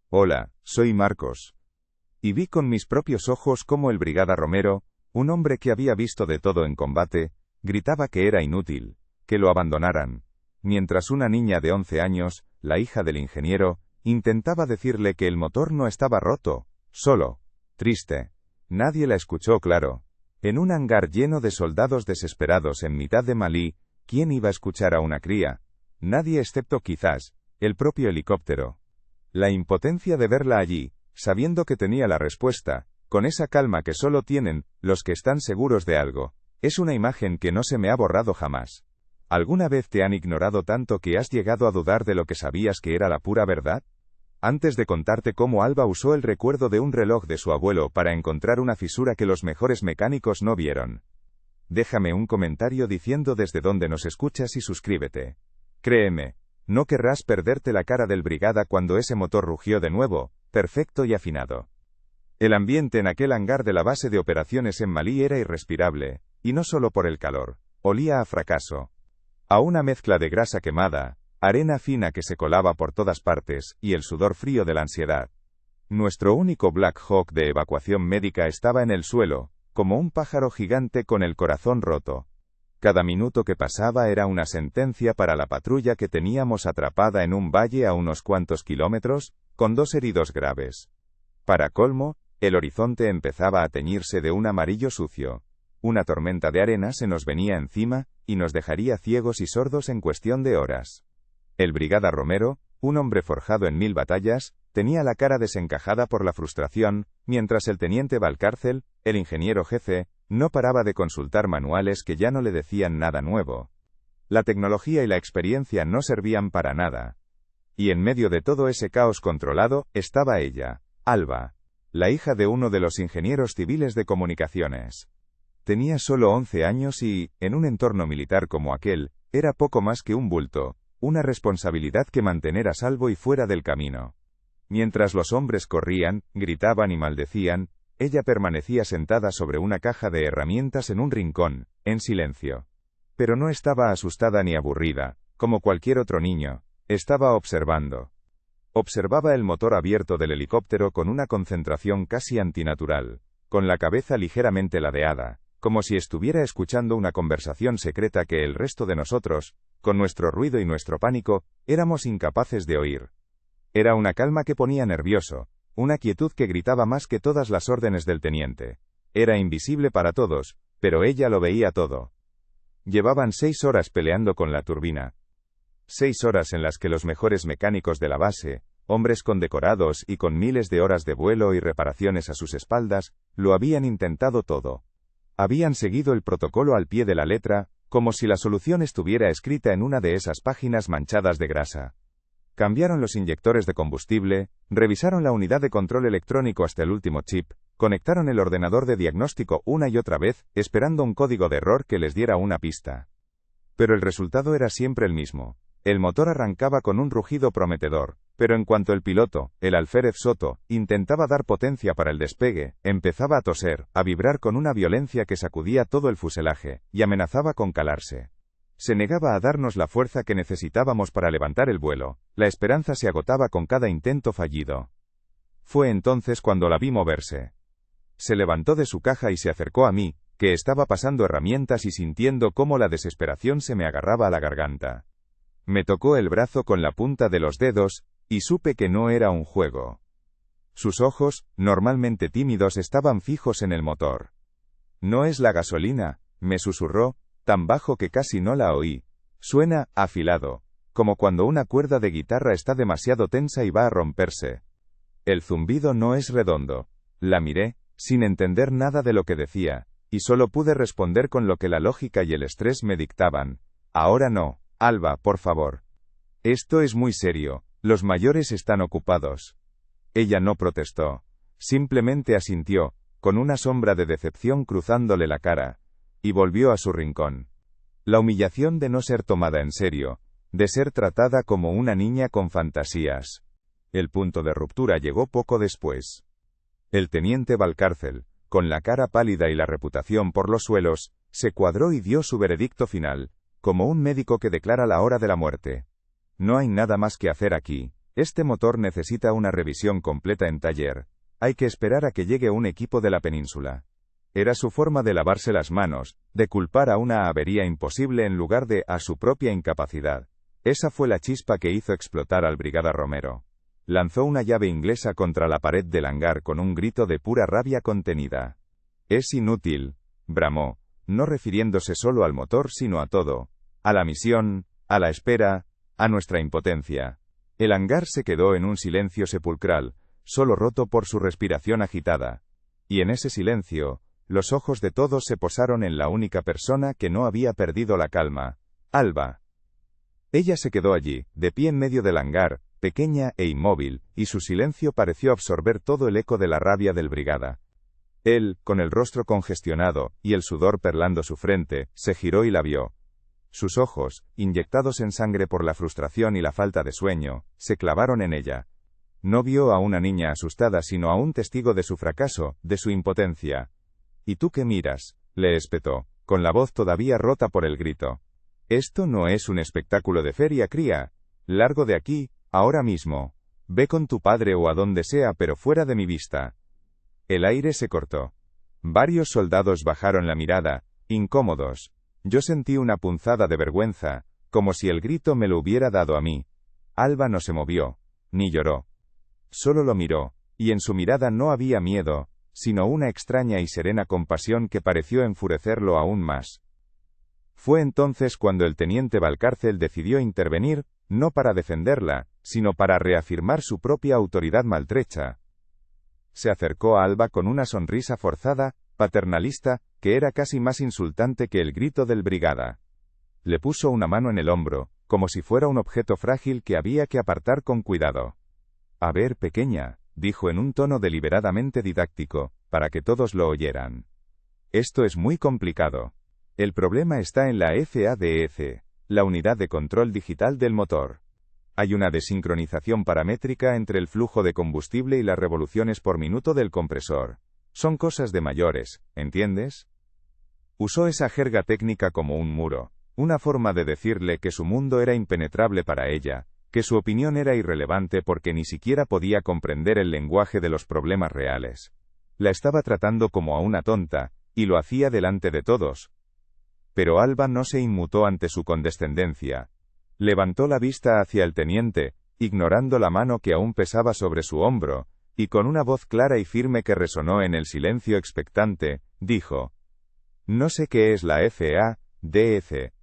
Hola, soy Marcos. Y vi con mis propios ojos cómo el brigada Romero, un hombre que había visto de todo en combate, gritaba que era inútil, que lo abandonaran, mientras una niña de 11 años, la hija del ingeniero, intentaba decirle que el motor no estaba roto, solo triste. Nadie la escuchó claro. En un hangar lleno de soldados desesperados en mitad de Malí, ¿quién iba a escuchar a una cría? Nadie excepto quizás, el propio helicóptero. La impotencia de verla allí, sabiendo que tenía la respuesta, con esa calma que solo tienen los que están seguros de algo, es una imagen que no se me ha borrado jamás. ¿Alguna vez te han ignorado tanto que has llegado a dudar de lo que sabías que era la pura verdad? Antes de contarte cómo Alba usó el recuerdo de un reloj de su abuelo para encontrar una fisura que los mejores mecánicos no vieron, déjame un comentario diciendo desde dónde nos escuchas y suscríbete. Créeme, no querrás perderte la cara del brigada cuando ese motor rugió de nuevo, perfecto y afinado. El ambiente en aquel hangar de la base de operaciones en Malí era irrespirable, y no solo por el calor, olía a fracaso. A una mezcla de grasa quemada, arena fina que se colaba por todas partes, y el sudor frío de la ansiedad. Nuestro único Black Hawk de evacuación médica estaba en el suelo, como un pájaro gigante con el corazón roto. Cada minuto que pasaba era una sentencia para la patrulla que teníamos atrapada en un valle a unos cuantos kilómetros, con 2 heridos graves. Para colmo, el horizonte empezaba a teñirse de un amarillo sucio. Una tormenta de arena se nos venía encima, y nos dejaría ciegos y sordos en cuestión de horas. El brigada Romero, un hombre forjado en 1000 batallas, tenía la cara desencajada por la frustración, mientras el teniente Valcárcel, el ingeniero jefe, no paraba de consultar manuales que ya no le decían nada nuevo. La tecnología y la experiencia no servían para nada. Y en medio de todo ese caos controlado, estaba ella, Alba, la hija de uno de los ingenieros civiles de comunicaciones. Tenía solo 11 años y, en un entorno militar como aquel, era poco más que un bulto, una responsabilidad que mantener a salvo y fuera del camino. Mientras los hombres corrían, gritaban y maldecían, ella permanecía sentada sobre una caja de herramientas en un rincón, en silencio. Pero no estaba asustada ni aburrida, como cualquier otro niño, estaba observando. Observaba el motor abierto del helicóptero con una concentración casi antinatural, con la cabeza ligeramente ladeada, como si estuviera escuchando una conversación secreta que el resto de nosotros, con nuestro ruido y nuestro pánico, éramos incapaces de oír. Era una calma que ponía nervioso, una quietud que gritaba más que todas las órdenes del teniente. Era invisible para todos, pero ella lo veía todo. Llevaban 6 horas peleando con la turbina. 6 horas en las que los mejores mecánicos de la base, hombres condecorados y con miles de horas de vuelo y reparaciones a sus espaldas, lo habían intentado todo. Habían seguido el protocolo al pie de la letra, como si la solución estuviera escrita en una de esas páginas manchadas de grasa. Cambiaron los inyectores de combustible, revisaron la unidad de control electrónico hasta el último chip, conectaron el ordenador de diagnóstico una y otra vez, esperando un código de error que les diera una pista. Pero el resultado era siempre el mismo. El motor arrancaba con un rugido prometedor, pero en cuanto el piloto, el alférez Soto, intentaba dar potencia para el despegue, empezaba a toser, a vibrar con una violencia que sacudía todo el fuselaje, y amenazaba con calarse. Se negaba a darnos la fuerza que necesitábamos para levantar el vuelo, la esperanza se agotaba con cada intento fallido. Fue entonces cuando la vi moverse. Se levantó de su caja y se acercó a mí, que estaba pasando herramientas y sintiendo cómo la desesperación se me agarraba a la garganta. Me tocó el brazo con la punta de los dedos, y supe que no era un juego. Sus ojos, normalmente tímidos, estaban fijos en el motor. «No es la gasolina», me susurró, tan bajo que casi no la oí. «Suena afilado, como cuando una cuerda de guitarra está demasiado tensa y va a romperse. El zumbido no es redondo». La miré, sin entender nada de lo que decía, y solo pude responder con lo que la lógica y el estrés me dictaban. «Ahora no, Alba, por favor. Esto es muy serio, los mayores están ocupados». Ella no protestó. Simplemente asintió, con una sombra de decepción cruzándole la cara, y volvió a su rincón. La humillación de no ser tomada en serio, de ser tratada como una niña con fantasías. El punto de ruptura llegó poco después. El teniente Valcárcel, con la cara pálida y la reputación por los suelos, se cuadró y dio su veredicto final, como un médico que declara la hora de la muerte. «No hay nada más que hacer aquí, Este motor necesita una revisión completa en taller. Hay que esperar a que llegue un equipo de la península. Era su forma de lavarse las manos, de culpar a una avería imposible en lugar de a su propia incapacidad. Esa fue la chispa que hizo explotar al Brigada Romero. Lanzó una llave inglesa contra la pared del hangar con un grito de pura rabia contenida. «Es inútil», bramó, no refiriéndose solo al motor sino a todo. A la misión, a la espera, a nuestra impotencia. El hangar se quedó en un silencio sepulcral, solo roto por su respiración agitada. Y en ese silencio, los ojos de todos se posaron en la única persona que no había perdido la calma, Alba. Ella se quedó allí, de pie en medio del hangar, pequeña e inmóvil, y su silencio pareció absorber todo el eco de la rabia del Brigada. Él, con el rostro congestionado, y el sudor perlando su frente, se giró y la vio. Sus ojos, inyectados en sangre por la frustración y la falta de sueño, se clavaron en ella. No vio a una niña asustada sino a un testigo de su fracaso, de su impotencia. «¿Y tú qué miras?», le espetó, con la voz todavía rota por el grito. «Esto no es un espectáculo de feria, cría. Largo de aquí, ahora mismo. Ve con tu padre o a donde sea, pero fuera de mi vista». El aire se cortó. Varios soldados bajaron la mirada, incómodos. Yo sentí una punzada de vergüenza, como si el grito me lo hubiera dado a mí. Alba no se movió, ni lloró. Solo lo miró, y en su mirada no había miedo, sino una extraña y serena compasión que pareció enfurecerlo aún más. Fue entonces cuando el teniente Valcárcel decidió intervenir, no para defenderla, sino para reafirmar su propia autoridad maltrecha. Se acercó a Alba con una sonrisa forzada, paternalista, que era casi más insultante que el grito del Brigada. Le puso una mano en el hombro, como si fuera un objeto frágil que había que apartar con cuidado. «A ver, pequeña», dijo en un tono deliberadamente didáctico, para que todos lo oyeran. «Esto es muy complicado. El problema está en la FADEC, la unidad de control digital del motor. Hay una desincronización paramétrica entre el flujo de combustible y las revoluciones por minuto del compresor. Son cosas de mayores, ¿entiendes?». Usó esa jerga técnica como un muro, una forma de decirle que su mundo era impenetrable para ella, que su opinión era irrelevante porque ni siquiera podía comprender el lenguaje de los problemas reales. La estaba tratando como a una tonta, y lo hacía delante de todos. Pero Alba no se inmutó ante su condescendencia. Levantó la vista hacia el teniente, ignorando la mano que aún pesaba sobre su hombro, y con una voz clara y firme que resonó en el silencio expectante, dijo: «No sé qué es la FADEC.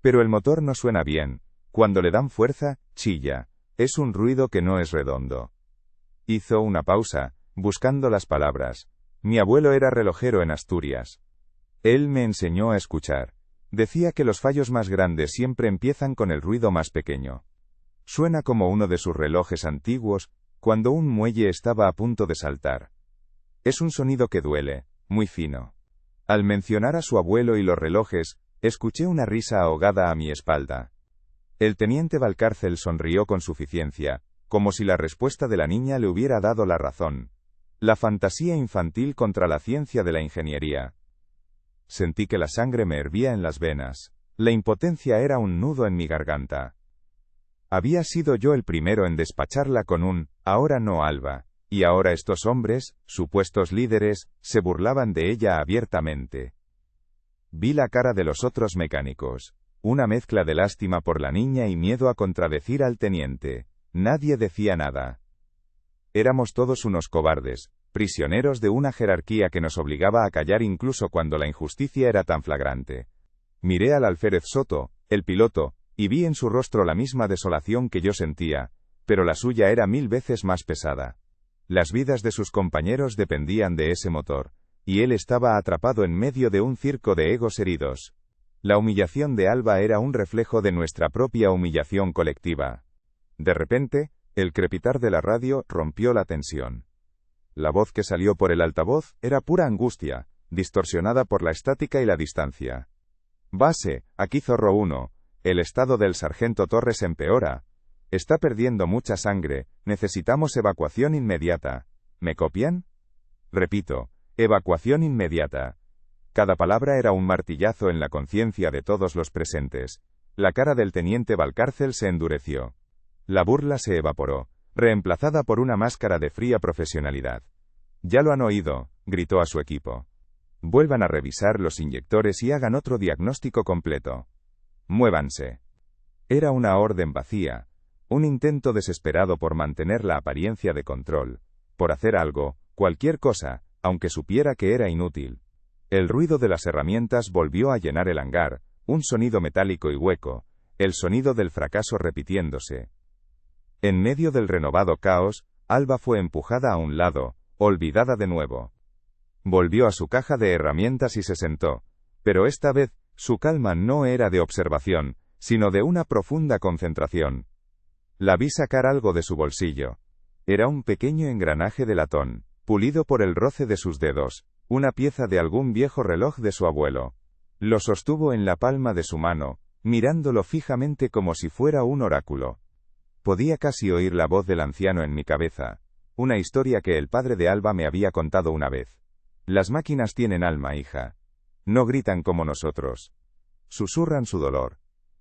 Pero el motor no suena bien. Cuando le dan fuerza, chilla. Es un ruido que no es redondo». Hizo una pausa, buscando las palabras. Mi abuelo era relojero en Asturias. Él me enseñó a escuchar. Decía que los fallos más grandes siempre empiezan con el ruido más pequeño. Suena como uno de sus relojes antiguos, cuando un muelle estaba a punto de saltar. Es un sonido que duele, muy fino. Al mencionar a su abuelo y los relojes, escuché una risa ahogada a mi espalda. El teniente Valcárcel sonrió con suficiencia, como si la respuesta de la niña le hubiera dado la razón. La fantasía infantil contra la ciencia de la ingeniería. Sentí que la sangre me hervía en las venas. La impotencia era un nudo en mi garganta. Había sido yo el primero en despacharla con un «ahora no, Alba», y ahora estos hombres, supuestos líderes, se burlaban de ella abiertamente. Vi la cara de los otros mecánicos. Una mezcla de lástima por la niña y miedo a contradecir al teniente. Nadie decía nada. Éramos todos unos cobardes, prisioneros de una jerarquía que nos obligaba a callar incluso cuando la injusticia era tan flagrante. Miré al alférez Soto, el piloto, y vi en su rostro la misma desolación que yo sentía, pero la suya era 1000 veces más pesada. Las vidas de sus compañeros dependían de ese motor, y él estaba atrapado en medio de un circo de egos heridos. La humillación de Alba era un reflejo de nuestra propia humillación colectiva. De repente, el crepitar de la radio rompió la tensión. La voz que salió por el altavoz era pura angustia, distorsionada por la estática y la distancia. «Base, aquí Zorro 1. El estado del sargento Torres empeora. Está perdiendo mucha sangre, necesitamos evacuación inmediata. ¿Me copian?». Repito, evacuación inmediata. Cada palabra era un martillazo en la conciencia de todos los presentes. La cara del teniente Valcárcel se endureció. La burla se evaporó, reemplazada por una máscara de fría profesionalidad. «Ya lo han oído», gritó a su equipo. «Vuelvan a revisar los inyectores y hagan otro diagnóstico completo. Muévanse». Era una orden vacía, un intento desesperado por mantener la apariencia de control, por hacer algo, cualquier cosa, aunque supiera que era inútil. El ruido de las herramientas volvió a llenar el hangar, un sonido metálico y hueco, el sonido del fracaso repitiéndose. En medio del renovado caos, Alba fue empujada a un lado, olvidada de nuevo. Volvió a su caja de herramientas y se sentó, pero esta vez, su calma no era de observación, sino de una profunda concentración. La vi sacar algo de su bolsillo. Era un pequeño engranaje de latón, pulido por el roce de sus dedos, una pieza de algún viejo reloj de su abuelo. Lo sostuvo en la palma de su mano, mirándolo fijamente como si fuera un oráculo. Podía casi oír la voz del anciano en mi cabeza, una historia que el padre de Alba me había contado una vez. Las máquinas tienen alma, hija. No gritan como nosotros. Susurran su dolor.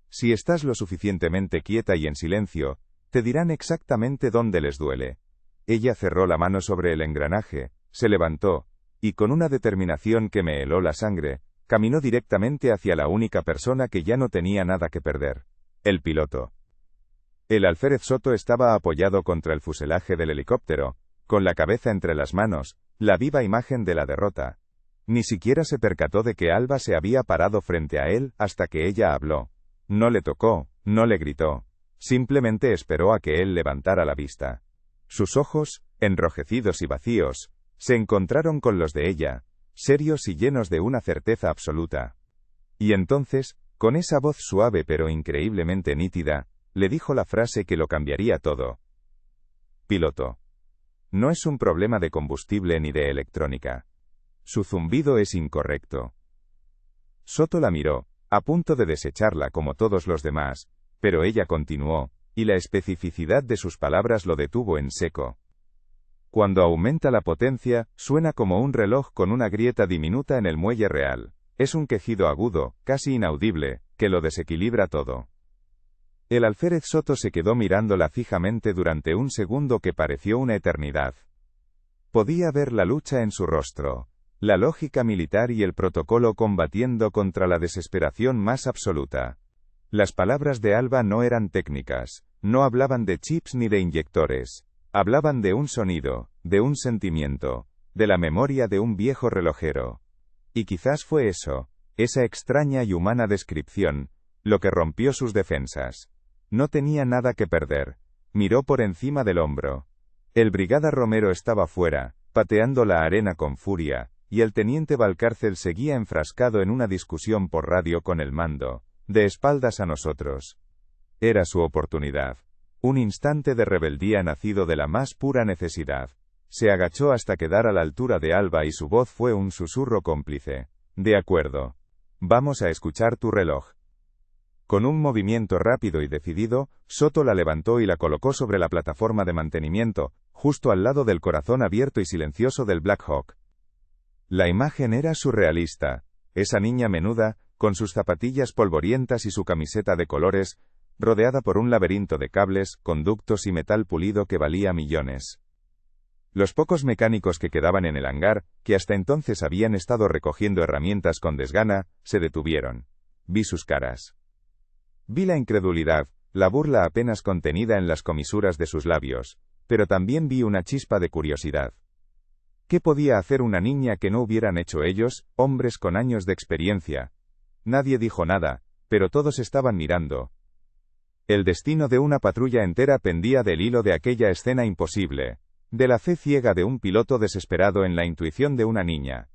Si estás lo suficientemente quieta y en silencio, te dirán exactamente dónde les duele. Ella cerró la mano sobre el engranaje, se levantó, y con una determinación que me heló la sangre, caminó directamente hacia la única persona que ya no tenía nada que perder: el piloto. El alférez Soto estaba apoyado contra el fuselaje del helicóptero, con la cabeza entre las manos, la viva imagen de la derrota. Ni siquiera se percató de que Alba se había parado frente a él hasta que ella habló. No le tocó, no le gritó. Simplemente esperó a que él levantara la vista. Sus ojos, enrojecidos y vacíos, se encontraron con los de ella, serios y llenos de una certeza absoluta. Y entonces, con esa voz suave pero increíblemente nítida, le dijo la frase que lo cambiaría todo. «Piloto. No es un problema de combustible ni de electrónica. Su zumbido es incorrecto». Soto la miró, a punto de desecharla como todos los demás, pero ella continuó, y la especificidad de sus palabras lo detuvo en seco. Cuando aumenta la potencia, suena como un reloj con una grieta diminuta en el muelle real. Es un quejido agudo, casi inaudible, que lo desequilibra todo. El alférez Soto se quedó mirándola fijamente durante un segundo que pareció una eternidad. Podía ver la lucha en su rostro, la lógica militar y el protocolo combatiendo contra la desesperación más absoluta. Las palabras de Alba no eran técnicas, no hablaban de chips ni de inyectores, hablaban de un sonido, de un sentimiento, de la memoria de un viejo relojero. Y quizás fue eso, esa extraña y humana descripción, lo que rompió sus defensas. No tenía nada que perder. Miró por encima del hombro. El brigada Romero estaba fuera, pateando la arena con furia, y el teniente Valcárcel seguía enfrascado en una discusión por radio con el mando, de espaldas a nosotros. Era su oportunidad. Un instante de rebeldía nacido de la más pura necesidad. Se agachó hasta quedar a la altura de Alba y su voz fue un susurro cómplice. «De acuerdo. Vamos a escuchar tu reloj». Con un movimiento rápido y decidido, Soto la levantó y la colocó sobre la plataforma de mantenimiento, justo al lado del corazón abierto y silencioso del Black Hawk. La imagen era surrealista. Esa niña menuda, con sus zapatillas polvorientas y su camiseta de colores, rodeada por un laberinto de cables, conductos y metal pulido que valía millones. Los pocos mecánicos que quedaban en el hangar, que hasta entonces habían estado recogiendo herramientas con desgana, se detuvieron. Vi sus caras. Vi la incredulidad, la burla apenas contenida en las comisuras de sus labios, pero también vi una chispa de curiosidad. ¿Qué podía hacer una niña que no hubieran hecho ellos, hombres con años de experiencia? Nadie dijo nada, pero todos estaban mirando. El destino de una patrulla entera pendía del hilo de aquella escena imposible, de la fe ciega de un piloto desesperado en la intuición de una niña.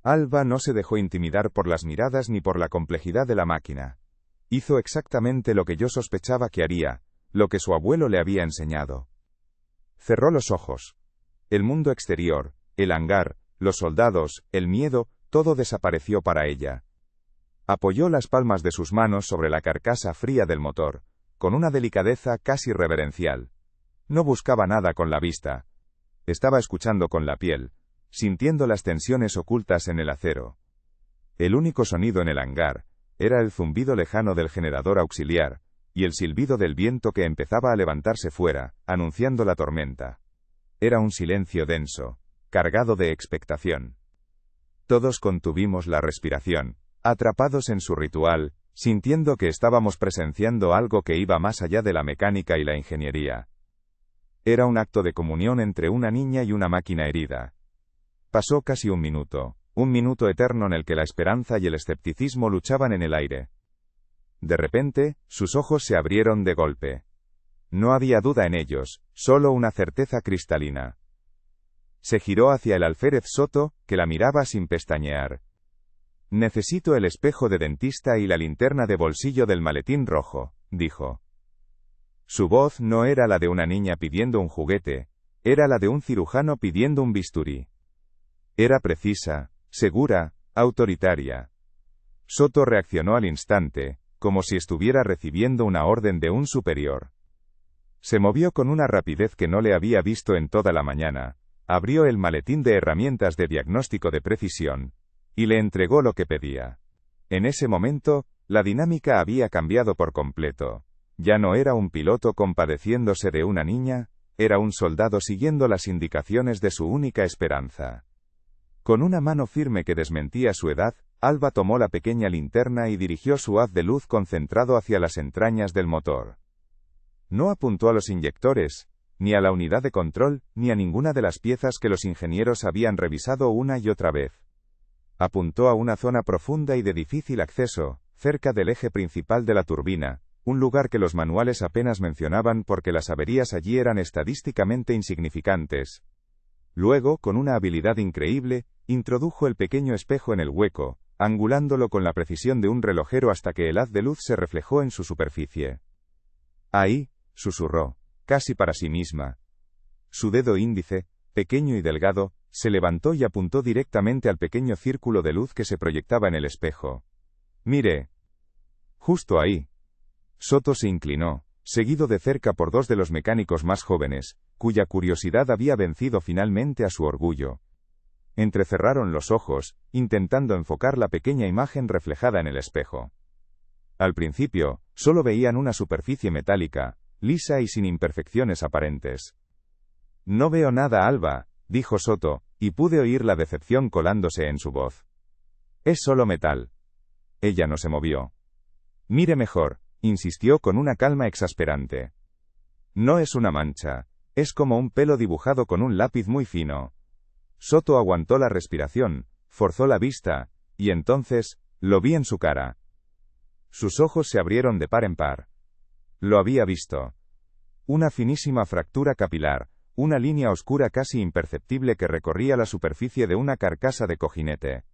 Alba no se dejó intimidar por las miradas ni por la complejidad de la máquina. Hizo exactamente lo que yo sospechaba que haría, lo que su abuelo le había enseñado. Cerró los ojos. El mundo exterior, el hangar, los soldados, el miedo, todo desapareció para ella. Apoyó las palmas de sus manos sobre la carcasa fría del motor, con una delicadeza casi reverencial. No buscaba nada con la vista. Estaba escuchando con la piel, sintiendo las tensiones ocultas en el acero. El único sonido en el hangar era el zumbido lejano del generador auxiliar, y el silbido del viento que empezaba a levantarse fuera, anunciando la tormenta. Era un silencio denso, cargado de expectación. Todos contuvimos la respiración, atrapados en su ritual, sintiendo que estábamos presenciando algo que iba más allá de la mecánica y la ingeniería. Era un acto de comunión entre una niña y una máquina herida. Pasó casi un minuto eterno en el que la esperanza y el escepticismo luchaban en el aire. De repente, sus ojos se abrieron de golpe. No había duda en ellos, solo una certeza cristalina. Se giró hacia el alférez Soto, que la miraba sin pestañear. «Necesito el espejo de dentista y la linterna de bolsillo del maletín rojo», dijo. Su voz no era la de una niña pidiendo un juguete, era la de un cirujano pidiendo un bisturí. Era precisa, segura, autoritaria. Soto reaccionó al instante, como si estuviera recibiendo una orden de un superior. Se movió con una rapidez que no le había visto en toda la mañana, abrió el maletín de herramientas de diagnóstico de precisión, y le entregó lo que pedía. En ese momento, la dinámica había cambiado por completo. Ya no era un piloto compadeciéndose de una niña, era un soldado siguiendo las indicaciones de su única esperanza. Con una mano firme que desmentía su edad, Alba tomó la pequeña linterna y dirigió su haz de luz concentrado hacia las entrañas del motor. No apuntó a los inyectores, ni a la unidad de control, ni a ninguna de las piezas que los ingenieros habían revisado una y otra vez. Apuntó a una zona profunda y de difícil acceso, cerca del eje principal de la turbina, un lugar que los manuales apenas mencionaban porque las averías allí eran estadísticamente insignificantes. Luego, con una habilidad increíble, introdujo el pequeño espejo en el hueco, angulándolo con la precisión de un relojero hasta que el haz de luz se reflejó en su superficie. «Ahí», susurró, casi para sí misma. Su dedo índice, pequeño y delgado, se levantó y apuntó directamente al pequeño círculo de luz que se proyectaba en el espejo. «Mire. Justo ahí». Soto se inclinó, seguido de cerca por dos de los mecánicos más jóvenes, cuya curiosidad había vencido finalmente a su orgullo. Entrecerraron los ojos, intentando enfocar la pequeña imagen reflejada en el espejo. Al principio, solo veían una superficie metálica, lisa y sin imperfecciones aparentes. «No veo nada, Alba», dijo Soto, y pude oír la decepción colándose en su voz. «Es solo metal». Ella no se movió. «Mire mejor», insistió con una calma exasperante. «No es una mancha, es como un pelo dibujado con un lápiz muy fino». Soto aguantó la respiración, forzó la vista, y entonces, lo vi en su cara. Sus ojos se abrieron de par en par. Lo había visto. Una finísima fractura capilar, una línea oscura casi imperceptible que recorría la superficie de una carcasa de cojinete.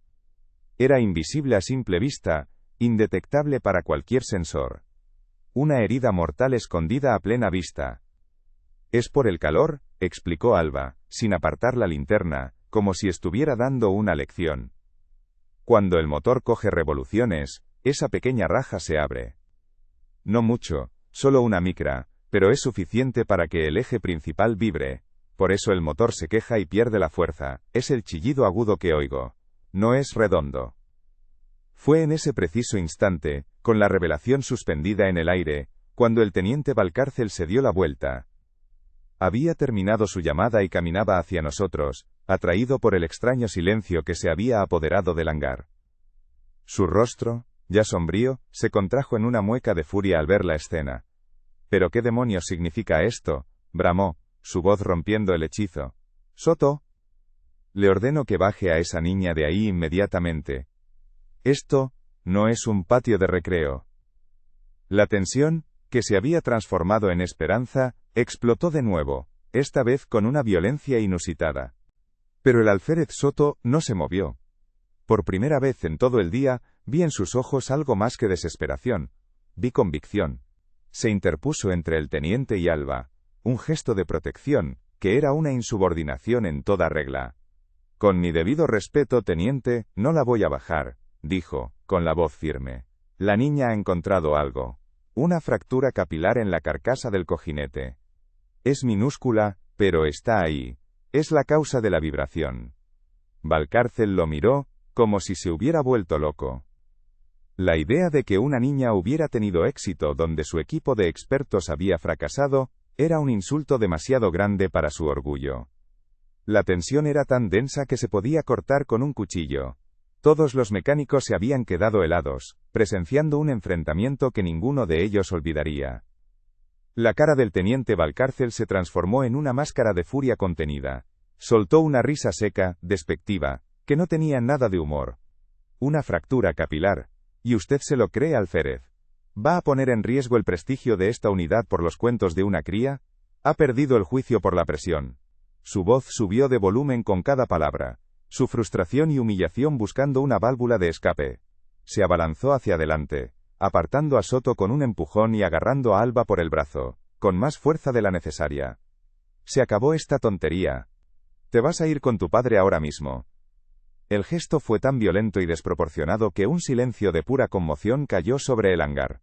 Era invisible a simple vista, indetectable para cualquier sensor. Una herida mortal escondida a plena vista. «Es por el calor», explicó Alba, sin apartar la linterna, como si estuviera dando una lección. «Cuando el motor coge revoluciones, esa pequeña raja se abre. No mucho, solo una micra, pero es suficiente para que el eje principal vibre. Por eso el motor se queja y pierde la fuerza, es el chillido agudo que oigo. No es redondo». Fue en ese preciso instante, con la revelación suspendida en el aire, cuando el teniente Valcárcel se dio la vuelta. Había terminado su llamada y caminaba hacia nosotros, atraído por el extraño silencio que se había apoderado del hangar. Su rostro, ya sombrío, se contrajo en una mueca de furia al ver la escena. «¿Pero qué demonios significa esto?», bramó, su voz rompiendo el hechizo. «Soto. Le ordeno que baje a esa niña de ahí inmediatamente. Esto no es un patio de recreo». La tensión, que se había transformado en esperanza, explotó de nuevo, esta vez con una violencia inusitada. Pero el alférez Soto no se movió. Por primera vez en todo el día, vi en sus ojos algo más que desesperación. Vi convicción. Se interpuso entre el teniente y Alba, un gesto de protección, que era una insubordinación en toda regla. «Con mi debido respeto, teniente, no la voy a bajar», dijo, con la voz firme. «La niña ha encontrado algo. Una fractura capilar en la carcasa del cojinete. Es minúscula, pero está ahí. Es la causa de la vibración». Valcárcel lo miró, como si se hubiera vuelto loco. La idea de que una niña hubiera tenido éxito donde su equipo de expertos había fracasado, era un insulto demasiado grande para su orgullo. La tensión era tan densa que se podía cortar con un cuchillo. Todos los mecánicos se habían quedado helados, presenciando un enfrentamiento que ninguno de ellos olvidaría. La cara del teniente Valcárcel se transformó en una máscara de furia contenida. Soltó una risa seca, despectiva, que no tenía nada de humor. Una fractura capilar. ¿Y usted se lo cree, alférez? ¿Va a poner en riesgo el prestigio de esta unidad por los cuentos de una cría? Ha perdido el juicio por la presión. Su voz subió de volumen con cada palabra. Su frustración y humillación buscando una válvula de escape. Se abalanzó hacia adelante, apartando a Soto con un empujón y agarrando a Alba por el brazo, con más fuerza de la necesaria. Se acabó esta tontería. Te vas a ir con tu padre ahora mismo. El gesto fue tan violento y desproporcionado que un silencio de pura conmoción cayó sobre el hangar.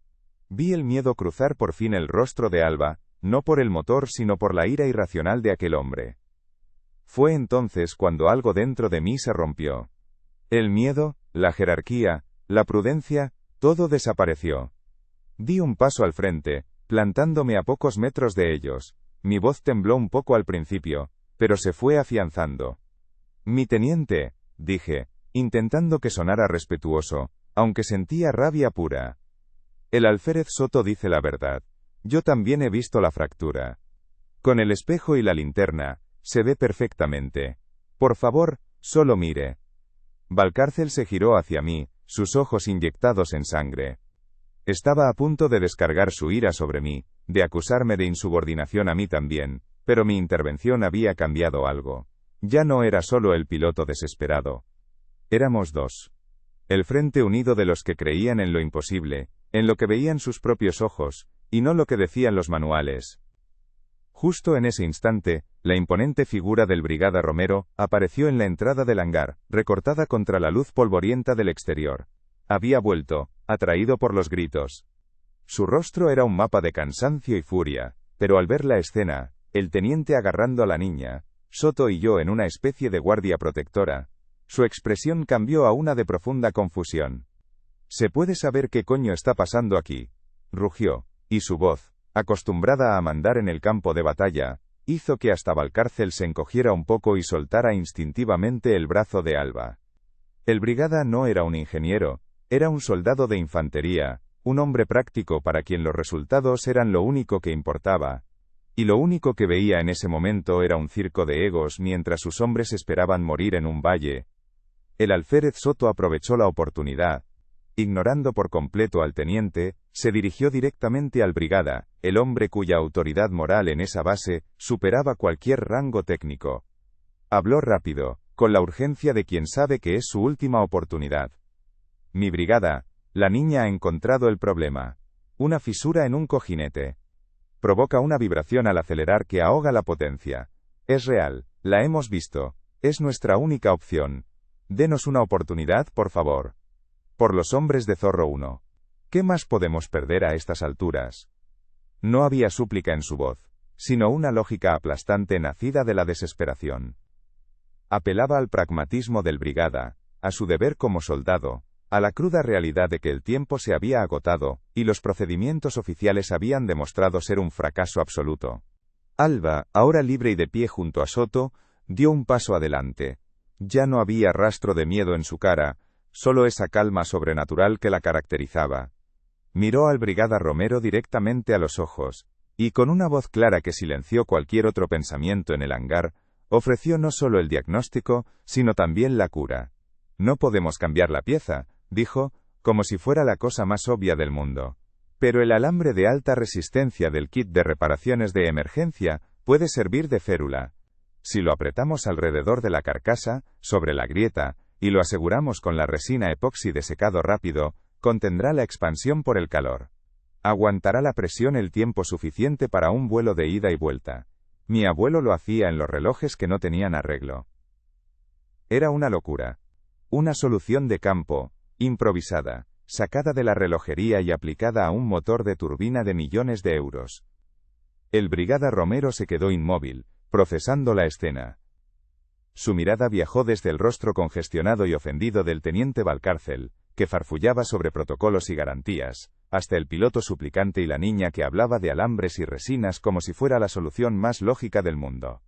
Vi el miedo cruzar por fin el rostro de Alba, no por el motor sino por la ira irracional de aquel hombre. Fue entonces cuando algo dentro de mí se rompió. El miedo, la jerarquía, la prudencia, todo desapareció. Di un paso al frente, plantándome a pocos metros de ellos. Mi voz tembló un poco al principio, pero se fue afianzando. Mi teniente, dije, intentando que sonara respetuoso, aunque sentía rabia pura. El alférez Soto dice la verdad. Yo también he visto la fractura. Con el espejo y la linterna, se ve perfectamente. Por favor, solo mire. Valcárcel se giró hacia mí, sus ojos inyectados en sangre. Estaba a punto de descargar su ira sobre mí, de acusarme de insubordinación a mí también, pero mi intervención había cambiado algo. Ya no era solo el piloto desesperado. Éramos dos. El frente unido de los que creían en lo imposible, en lo que veían sus propios ojos, y no lo que decían los manuales. Justo en ese instante, la imponente figura del brigada Romero apareció en la entrada del hangar, recortada contra la luz polvorienta del exterior. Había vuelto, atraído por los gritos. Su rostro era un mapa de cansancio y furia, pero al ver la escena, el teniente agarrando a la niña, Soto y yo en una especie de guardia protectora, su expresión cambió a una de profunda confusión. ¿Se puede saber qué coño está pasando aquí?, rugió, y su voz, acostumbrada a mandar en el campo de batalla, hizo que hasta Valcárcel se encogiera un poco y soltara instintivamente el brazo de Alba. El brigada no era un ingeniero, era un soldado de infantería, un hombre práctico para quien los resultados eran lo único que importaba. Y lo único que veía en ese momento era un circo de egos mientras sus hombres esperaban morir en un valle. El alférez Soto aprovechó la oportunidad. Ignorando por completo al teniente, se dirigió directamente al brigada, el hombre cuya autoridad moral en esa base superaba cualquier rango técnico. Habló rápido, con la urgencia de quien sabe que es su última oportunidad. Mi brigada, la niña ha encontrado el problema. Una fisura en un cojinete. Provoca una vibración al acelerar que ahoga la potencia. Es real, la hemos visto. Es nuestra única opción. Denos una oportunidad, por favor. Por los hombres de Zorro 1. ¿Qué más podemos perder a estas alturas? No había súplica en su voz, sino una lógica aplastante nacida de la desesperación. Apelaba al pragmatismo del brigada, a su deber como soldado, a la cruda realidad de que el tiempo se había agotado, y los procedimientos oficiales habían demostrado ser un fracaso absoluto. Alba, ahora libre y de pie junto a Soto, dio un paso adelante. Ya no había rastro de miedo en su cara, solo esa calma sobrenatural que la caracterizaba. Miró al brigada Romero directamente a los ojos, y con una voz clara que silenció cualquier otro pensamiento en el hangar, ofreció no solo el diagnóstico, sino también la cura. No podemos cambiar la pieza, dijo, como si fuera la cosa más obvia del mundo. Pero el alambre de alta resistencia del kit de reparaciones de emergencia puede servir de férula. Si lo apretamos alrededor de la carcasa, sobre la grieta, y lo aseguramos con la resina epoxi de secado rápido, contendrá la expansión por el calor. Aguantará la presión el tiempo suficiente para un vuelo de ida y vuelta. Mi abuelo lo hacía en los relojes que no tenían arreglo. Era una locura. Una solución de campo, improvisada, sacada de la relojería y aplicada a un motor de turbina de millones de euros. El brigada Romero se quedó inmóvil, procesando la escena. Su mirada viajó desde el rostro congestionado y ofendido del teniente Valcárcel, que farfullaba sobre protocolos y garantías, hasta el piloto suplicante y la niña que hablaba de alambres y resinas como si fuera la solución más lógica del mundo.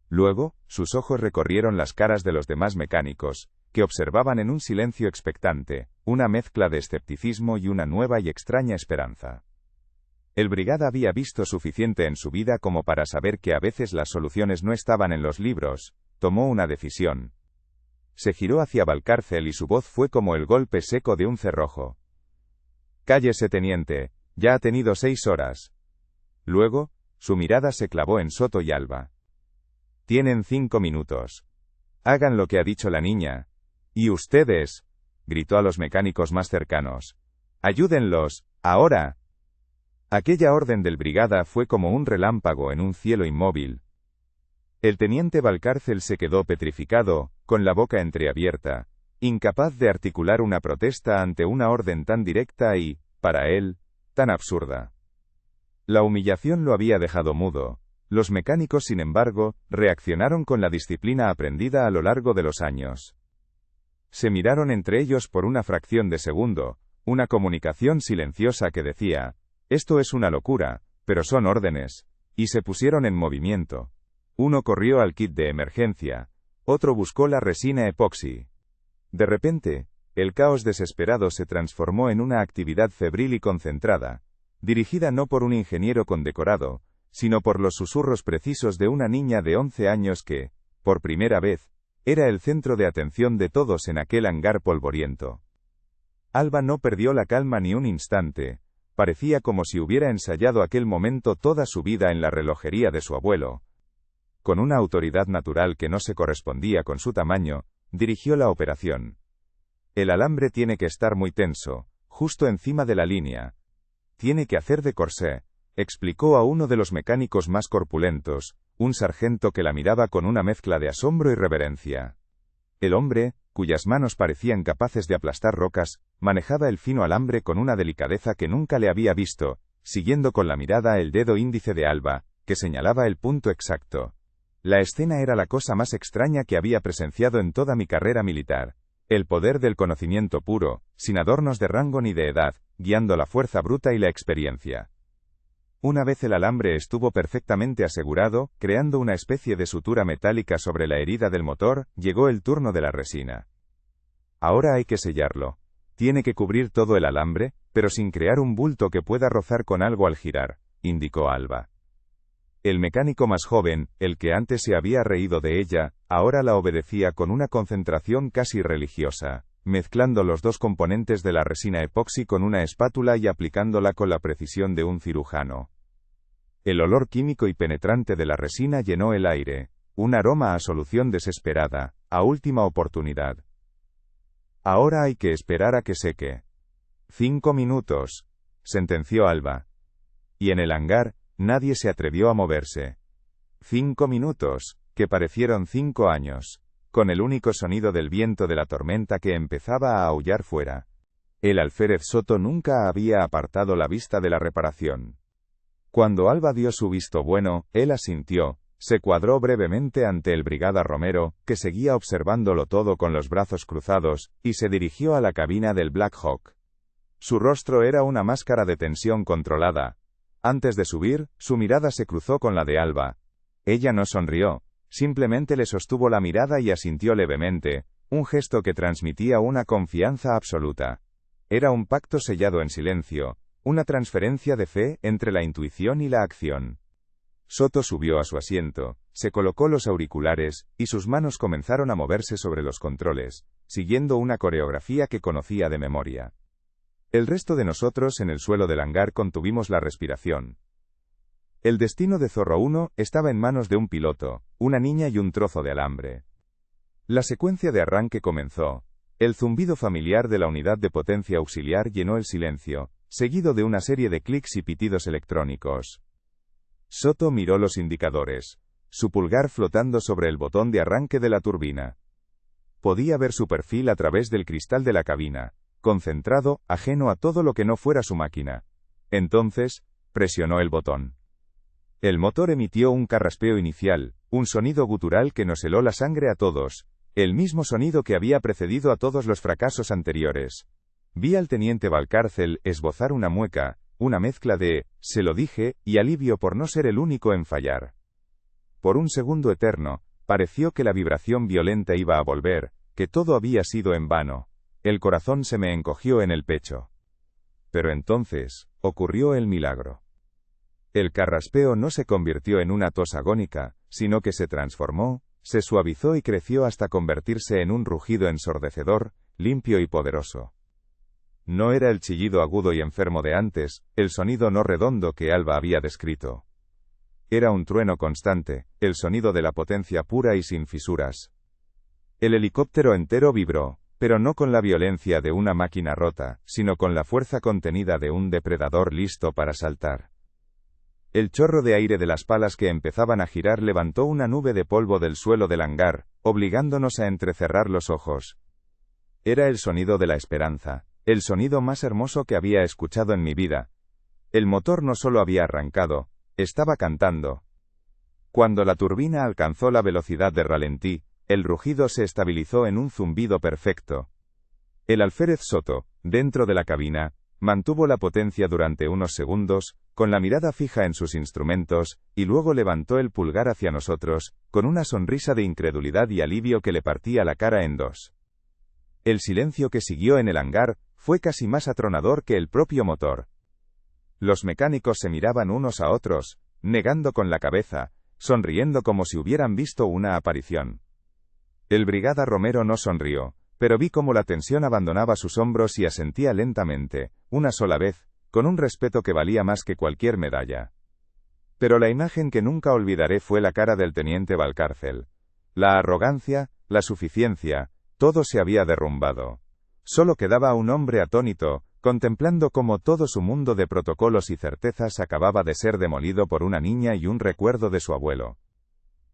Luego, sus ojos recorrieron las caras de los demás mecánicos, que observaban en un silencio expectante, una mezcla de escepticismo y una nueva y extraña esperanza. El brigada había visto suficiente en su vida como para saber que a veces las soluciones no estaban en los libros. Tomó una decisión. Se giró hacia Valcárcel y su voz fue como el golpe seco de un cerrojo. «Cállese, teniente, ya ha tenido 6 horas». Luego, su mirada se clavó en Soto y Alba. «Tienen 5 minutos. Hagan lo que ha dicho la niña. Y ustedes», gritó a los mecánicos más cercanos. «Ayúdenlos, ahora». Aquella orden del brigada fue como un relámpago en un cielo inmóvil. El teniente Valcárcel se quedó petrificado, con la boca entreabierta, incapaz de articular una protesta ante una orden tan directa y, para él, tan absurda. La humillación lo había dejado mudo. Los mecánicos, sin embargo, reaccionaron con la disciplina aprendida a lo largo de los años. Se miraron entre ellos por una fracción de segundo, una comunicación silenciosa que decía: «Esto es una locura, pero son órdenes», y se pusieron en movimiento. Uno corrió al kit de emergencia, otro buscó la resina epoxi. De repente, el caos desesperado se transformó en una actividad febril y concentrada, dirigida no por un ingeniero condecorado, sino por los susurros precisos de una niña de 11 años que, por primera vez, era el centro de atención de todos en aquel hangar polvoriento. Alba no perdió la calma ni un instante, parecía como si hubiera ensayado aquel momento toda su vida en la relojería de su abuelo. Con una autoridad natural que no se correspondía con su tamaño, dirigió la operación. «El alambre tiene que estar muy tenso, justo encima de la línea. Tiene que hacer de corsé», explicó a uno de los mecánicos más corpulentos, un sargento que la miraba con una mezcla de asombro y reverencia. El hombre, cuyas manos parecían capaces de aplastar rocas, manejaba el fino alambre con una delicadeza que nunca le había visto, siguiendo con la mirada el dedo índice de Alba, que señalaba el punto exacto. La escena era la cosa más extraña que había presenciado en toda mi carrera militar. El poder del conocimiento puro, sin adornos de rango ni de edad, guiando la fuerza bruta y la experiencia. Una vez el alambre estuvo perfectamente asegurado, creando una especie de sutura metálica sobre la herida del motor, llegó el turno de la resina. Ahora hay que sellarlo. Tiene que cubrir todo el alambre, pero sin crear un bulto que pueda rozar con algo al girar, indicó Alba. El mecánico más joven, el que antes se había reído de ella, ahora la obedecía con una concentración casi religiosa, mezclando los dos componentes de la resina epoxi con una espátula y aplicándola con la precisión de un cirujano. El olor químico y penetrante de la resina llenó el aire, un aroma a solución desesperada, a última oportunidad. Ahora hay que esperar a que seque. 5 minutos, sentenció Alba. Y en el hangar, nadie se atrevió a moverse. 5 minutos, que parecieron 5 años, con el único sonido del viento de la tormenta que empezaba a aullar fuera. El alférez Soto nunca había apartado la vista de la reparación. Cuando Alba dio su visto bueno, él asintió, se cuadró brevemente ante el brigada Romero, que seguía observándolo todo con los brazos cruzados, y se dirigió a la cabina del Black Hawk. Su rostro era una máscara de tensión controlada. Antes de subir, su mirada se cruzó con la de Alba. Ella no sonrió, simplemente le sostuvo la mirada y asintió levemente, un gesto que transmitía una confianza absoluta. Era un pacto sellado en silencio, una transferencia de fe entre la intuición y la acción. Soto subió a su asiento, se colocó los auriculares, y sus manos comenzaron a moverse sobre los controles, siguiendo una coreografía que conocía de memoria. El resto de nosotros en el suelo del hangar contuvimos la respiración. El destino de Zorro 1 estaba en manos de un piloto, una niña y un trozo de alambre. La secuencia de arranque comenzó. El zumbido familiar de la unidad de potencia auxiliar llenó el silencio, seguido de una serie de clics y pitidos electrónicos. Soto miró los indicadores, su pulgar flotando sobre el botón de arranque de la turbina. Podía ver su perfil a través del cristal de la cabina, concentrado, ajeno a todo lo que no fuera su máquina. Entonces, presionó el botón. El motor emitió un carraspeo inicial, un sonido gutural que nos heló la sangre a todos, El mismo sonido que había precedido a todos los fracasos anteriores. Vi al teniente Valcárcel esbozar una mueca, una mezcla de, se lo dije, y alivio por no ser el único en fallar. Por un segundo eterno, pareció que la vibración violenta iba a volver, que todo había sido en vano. El corazón se me encogió en el pecho. Pero entonces, ocurrió el milagro. El carraspeo no se convirtió en una tos agónica, sino que se transformó, se suavizó y creció hasta convertirse en un rugido ensordecedor, limpio y poderoso. No era el chillido agudo y enfermo de antes, el sonido no redondo que Alba había descrito. Era un trueno constante, el sonido de la potencia pura y sin fisuras. El helicóptero entero vibró, pero no con la violencia de una máquina rota, sino con la fuerza contenida de un depredador listo para saltar. El chorro de aire de las palas que empezaban a girar levantó una nube de polvo del suelo del hangar, obligándonos a entrecerrar los ojos. Era el sonido de la esperanza, el sonido más hermoso que había escuchado en mi vida. El motor no solo había arrancado, estaba cantando. Cuando la turbina alcanzó la velocidad de ralentí, el rugido se estabilizó en un zumbido perfecto. El alférez Soto, dentro de la cabina, mantuvo la potencia durante unos segundos, con la mirada fija en sus instrumentos, y luego levantó el pulgar hacia nosotros, con una sonrisa de incredulidad y alivio que le partía la cara en dos. El silencio que siguió en el hangar fue casi más atronador que el propio motor. Los mecánicos se miraban unos a otros, negando con la cabeza, sonriendo como si hubieran visto una aparición. El brigada Romero no sonrió, pero vi cómo la tensión abandonaba sus hombros y asentía lentamente, una sola vez, con un respeto que valía más que cualquier medalla. Pero la imagen que nunca olvidaré fue la cara del teniente Valcárcel. La arrogancia, la suficiencia, todo se había derrumbado. Solo quedaba un hombre atónito, contemplando cómo todo su mundo de protocolos y certezas acababa de ser demolido por una niña y un recuerdo de su abuelo.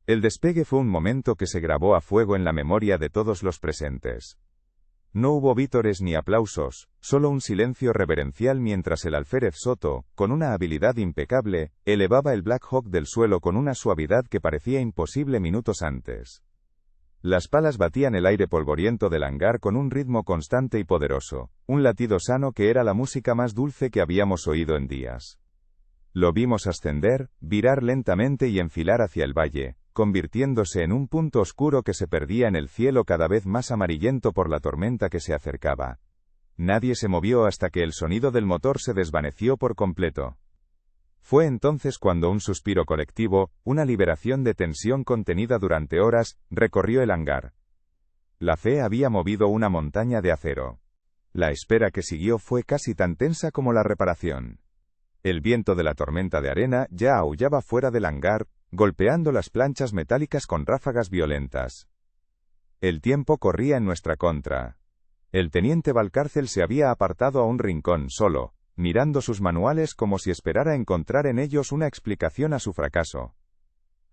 El despegue fue un momento que se grabó a fuego en la memoria de todos los presentes. No hubo vítores ni aplausos, solo un silencio reverencial mientras el alférez Soto, con una habilidad impecable, elevaba el Black Hawk del suelo con una suavidad que parecía imposible minutos antes. Las palas batían el aire polvoriento del hangar con un ritmo constante y poderoso, un latido sano que era la música más dulce que habíamos oído en días. Lo vimos ascender, virar lentamente y enfilar hacia el valle, convirtiéndose en un punto oscuro que se perdía en el cielo cada vez más amarillento por la tormenta que se acercaba. Nadie se movió hasta que el sonido del motor se desvaneció por completo. Fue entonces cuando un suspiro colectivo, una liberación de tensión contenida durante horas, recorrió el hangar. La fe había movido una montaña de acero. La espera que siguió fue casi tan tensa como la reparación. El viento de la tormenta de arena ya aullaba fuera del hangar, golpeando las planchas metálicas con ráfagas violentas. El tiempo corría en nuestra contra. El teniente Valcárcel se había apartado a un rincón solo, mirando sus manuales como si esperara encontrar en ellos una explicación a su fracaso.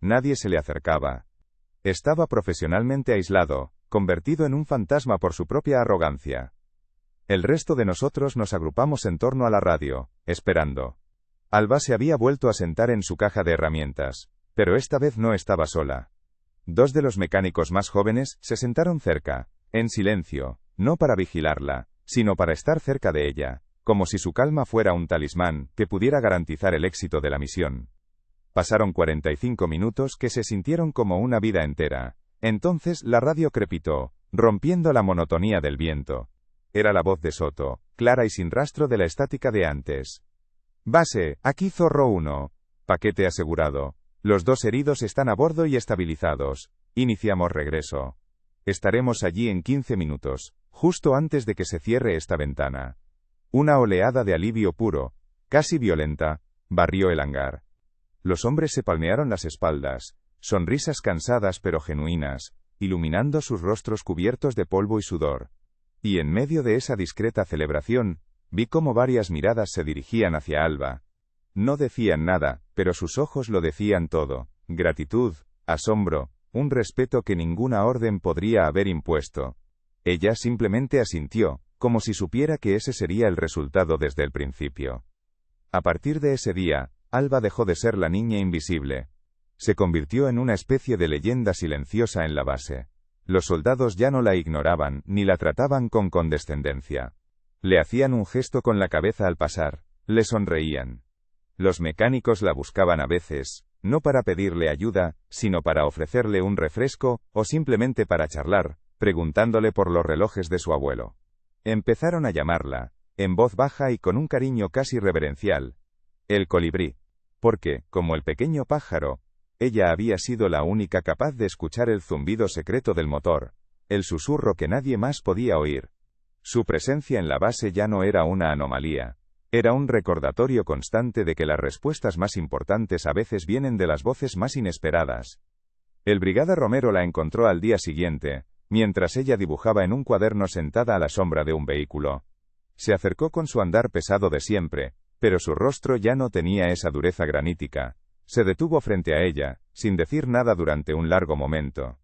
Nadie se le acercaba. Estaba profesionalmente aislado, convertido en un fantasma por su propia arrogancia. El resto de nosotros nos agrupamos en torno a la radio, esperando. Alba se había vuelto a sentar en su caja de herramientas, pero esta vez no estaba sola. Dos de los mecánicos más jóvenes se sentaron cerca, en silencio, no para vigilarla, sino para estar cerca de ella, como si su calma fuera un talismán que pudiera garantizar el éxito de la misión. Pasaron 45 minutos que se sintieron como una vida entera. Entonces la radio crepitó, rompiendo la monotonía del viento. Era la voz de Soto, clara y sin rastro de la estática de antes. Base, aquí Zorro 1. Paquete asegurado. Los dos heridos están a bordo y estabilizados. Iniciamos regreso. Estaremos allí en 15 minutos, justo antes de que se cierre esta ventana. Una oleada de alivio puro, casi violenta, barrió el hangar. Los hombres se palmearon las espaldas, sonrisas cansadas pero genuinas, iluminando sus rostros cubiertos de polvo y sudor. Y en medio de esa discreta celebración, vi cómo varias miradas se dirigían hacia Alba. No decían nada, pero sus ojos lo decían todo: gratitud, asombro, un respeto que ninguna orden podría haber impuesto. Ella simplemente asintió, como si supiera que ese sería el resultado desde el principio. A partir de ese día, Alba dejó de ser la niña invisible. Se convirtió en una especie de leyenda silenciosa en la base. Los soldados ya no la ignoraban, ni la trataban con condescendencia. Le hacían un gesto con la cabeza al pasar, le sonreían. Los mecánicos la buscaban a veces, no para pedirle ayuda, sino para ofrecerle un refresco, o simplemente para charlar, preguntándole por los relojes de su abuelo. Empezaron a llamarla, en voz baja y con un cariño casi reverencial, el colibrí, porque, como el pequeño pájaro, ella había sido la única capaz de escuchar el zumbido secreto del motor, el susurro que nadie más podía oír. Su presencia en la base ya no era una anomalía, era un recordatorio constante de que las respuestas más importantes a veces vienen de las voces más inesperadas. El brigada Romero la encontró al día siguiente, mientras ella dibujaba en un cuaderno sentada a la sombra de un vehículo. Se acercó con su andar pesado de siempre, pero su rostro ya no tenía esa dureza granítica. Se detuvo frente a ella, sin decir nada durante un largo momento.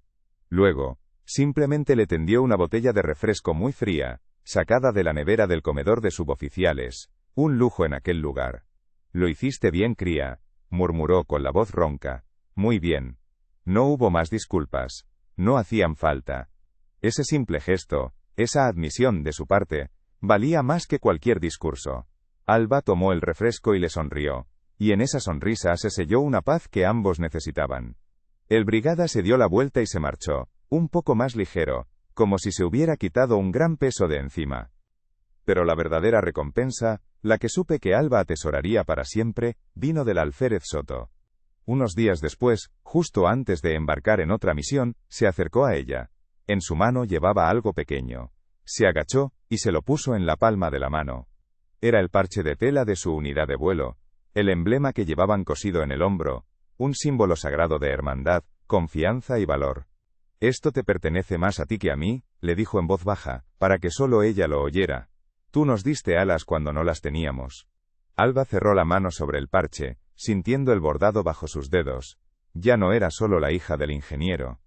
Luego, simplemente le tendió una botella de refresco muy fría, sacada de la nevera del comedor de suboficiales, un lujo en aquel lugar. «Lo hiciste bien, cría», murmuró con la voz ronca. «Muy bien». No hubo más disculpas. No hacían falta. Ese simple gesto, esa admisión de su parte, valía más que cualquier discurso. Alba tomó el refresco y le sonrió, y en esa sonrisa se selló una paz que ambos necesitaban. El brigada se dio la vuelta y se marchó, un poco más ligero, como si se hubiera quitado un gran peso de encima. Pero la verdadera recompensa, la que supe que Alba atesoraría para siempre, vino del alférez Soto. Unos días después, justo antes de embarcar en otra misión, se acercó a ella. En su mano llevaba algo pequeño. Se agachó, y se lo puso en la palma de la mano. Era el parche de tela de su unidad de vuelo, el emblema que llevaban cosido en el hombro, un símbolo sagrado de hermandad, confianza y valor. «Esto te pertenece más a ti que a mí», le dijo en voz baja, para que solo ella lo oyera. «Tú nos diste alas cuando no las teníamos». Alba cerró la mano sobre el parche, sintiendo el bordado bajo sus dedos. Ya no era solo la hija del ingeniero.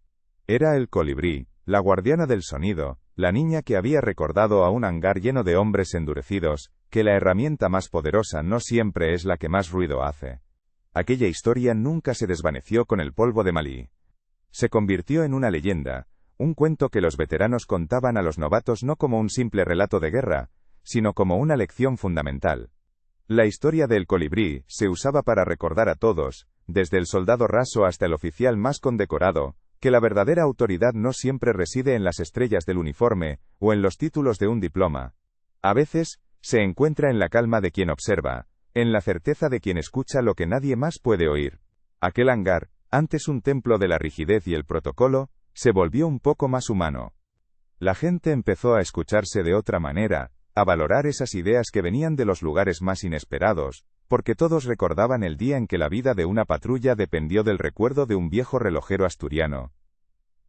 Era el colibrí, la guardiana del sonido, la niña que había recordado a un hangar lleno de hombres endurecidos, que la herramienta más poderosa no siempre es la que más ruido hace. Aquella historia nunca se desvaneció con el polvo de Malí. Se convirtió en una leyenda, un cuento que los veteranos contaban a los novatos no como un simple relato de guerra, sino como una lección fundamental. La historia del colibrí se usaba para recordar a todos, desde el soldado raso hasta el oficial más condecorado, que la verdadera autoridad no siempre reside en las estrellas del uniforme, o en los títulos de un diploma. A veces, se encuentra en la calma de quien observa, en la certeza de quien escucha lo que nadie más puede oír. Aquel hangar, antes un templo de la rigidez y el protocolo, se volvió un poco más humano. La gente empezó a escucharse de otra manera, a valorar esas ideas que venían de los lugares más inesperados, porque todos recordaban el día en que la vida de una patrulla dependió del recuerdo de un viejo relojero asturiano.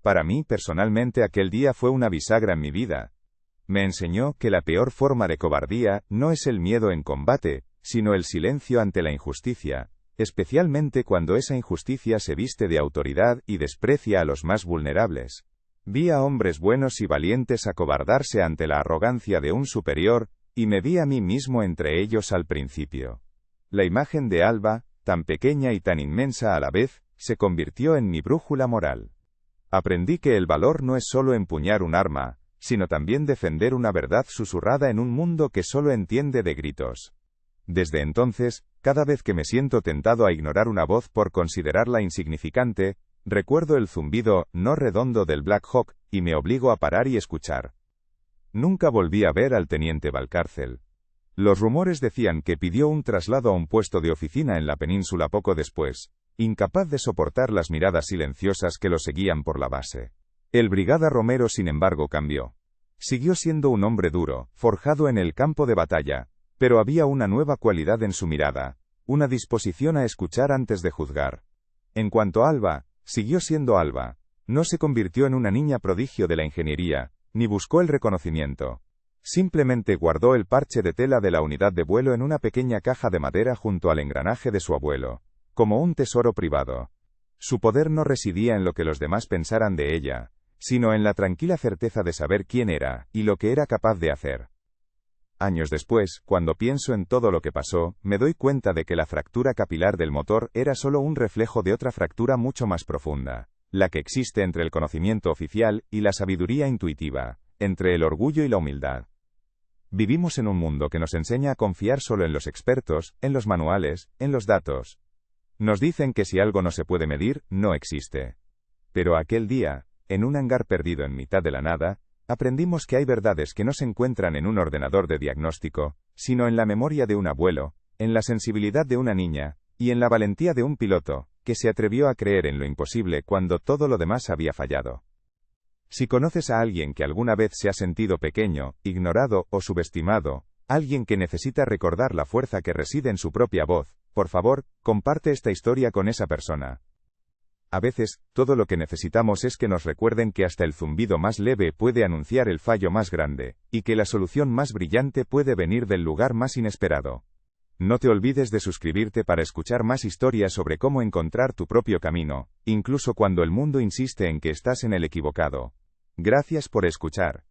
Para mí, personalmente, aquel día fue una bisagra en mi vida. Me enseñó que la peor forma de cobardía no es el miedo en combate, sino el silencio ante la injusticia, especialmente cuando esa injusticia se viste de autoridad y desprecia a los más vulnerables. Vi a hombres buenos y valientes acobardarse ante la arrogancia de un superior, y me vi a mí mismo entre ellos al principio. La imagen de Alba, tan pequeña y tan inmensa a la vez, se convirtió en mi brújula moral. Aprendí que el valor no es solo empuñar un arma, sino también defender una verdad susurrada en un mundo que solo entiende de gritos. Desde entonces, cada vez que me siento tentado a ignorar una voz por considerarla insignificante, recuerdo el zumbido no redondo del Black Hawk, y me obligo a parar y escuchar. Nunca volví a ver al teniente Valcárcel. Los rumores decían que pidió un traslado a un puesto de oficina en la península poco después, incapaz de soportar las miradas silenciosas que lo seguían por la base. El brigada Romero, sin embargo, cambió. Siguió siendo un hombre duro, forjado en el campo de batalla, pero había una nueva cualidad en su mirada, una disposición a escuchar antes de juzgar. En cuanto a Alba, siguió siendo Alba. No se convirtió en una niña prodigio de la ingeniería, ni buscó el reconocimiento. Simplemente guardó el parche de tela de la unidad de vuelo en una pequeña caja de madera junto al engranaje de su abuelo, como un tesoro privado. Su poder no residía en lo que los demás pensaran de ella, sino en la tranquila certeza de saber quién era, y lo que era capaz de hacer. Años después, cuando pienso en todo lo que pasó, me doy cuenta de que la fractura capilar del motor era solo un reflejo de otra fractura mucho más profunda. la que existe entre el conocimiento oficial y la sabiduría intuitiva, entre el orgullo y la humildad. Vivimos en un mundo que nos enseña a confiar solo en los expertos, en los manuales, en los datos. Nos dicen que si algo no se puede medir, no existe. Pero aquel día, en un hangar perdido en mitad de la nada, aprendimos que hay verdades que no se encuentran en un ordenador de diagnóstico, sino en la memoria de un abuelo, en la sensibilidad de una niña, y en la valentía de un piloto, que se atrevió a creer en lo imposible cuando todo lo demás había fallado. Si conoces a alguien que alguna vez se ha sentido pequeño, ignorado o subestimado, alguien que necesita recordar la fuerza que reside en su propia voz, por favor, comparte esta historia con esa persona. A veces, todo lo que necesitamos es que nos recuerden que hasta el zumbido más leve puede anunciar el fallo más grande, y que la solución más brillante puede venir del lugar más inesperado. No te olvides de suscribirte para escuchar más historias sobre cómo encontrar tu propio camino, incluso cuando el mundo insiste en que estás en el equivocado. Gracias por escuchar.